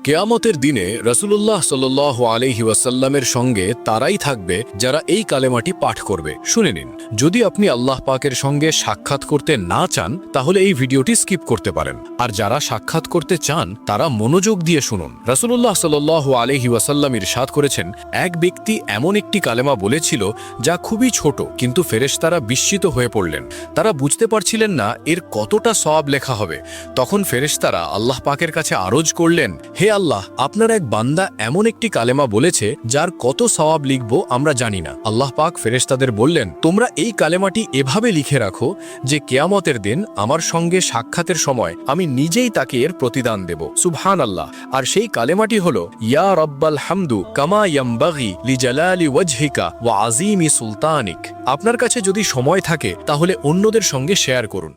কেয়ামতের দিনে রাসূলুল্লাহ সাল্লাল্লাহু আলাইহি ওয়াসাল্লামের সঙ্গে তারাই থাকবে যারা এই কালেমাটি পাঠ করবে। শুনে নিন, যদি আপনি আল্লাহ পাকের সঙ্গে সাক্ষাৎ করতে না চান তাহলে এই ভিডিওটি স্কিপ করতে পারেন, আর যারা সাক্ষাৎ করতে চান তারা মনোযোগ দিয়ে শুনুন। রাসূলুল্লাহ সাল্লাল্লাহু আলাইহি ওয়াসাল্লাম ইরশাদ করেছেন, এক ব্যক্তি এমন একটি কালেমা বলেছিল যা খুবই ছোট, কিন্তু ফেরেশতারা বিস্মিত হয়ে পড়লেন। তারা বুঝতে পারছিলেন না এর কতটা সওয়াব লেখা হবে। তখন ফেরেশতারা আল্লাহ পাকের কাছে আরজ করলেন, হে আল্লাহ, আপনার এক বান্দা এমন একটি কালেমা বলেছে যার কত সওয়াব লিখব আমরা জানি না। আল্লাহ পাক ফেরেশতাদের বললেন, তোমরা এই কালেমাটি এভাবে লিখে রাখো যে কিয়ামতের দিন আমার সঙ্গে সাক্ষাতের সময় আমি নিজেই তাকে এর প্রতিদান দেব। সুবহানাল্লাহ। আর সেই কালেমাটি হলো, ইয়া রব্বাল হামদু কামা ইয়ামবাগি লিজালালি ওয়াজহিকা ওয়া আযীমি সুলতানিক। আপনার কাছে যদি সময় থাকে তাহলে অন্যদের সঙ্গে শেয়ার করুন।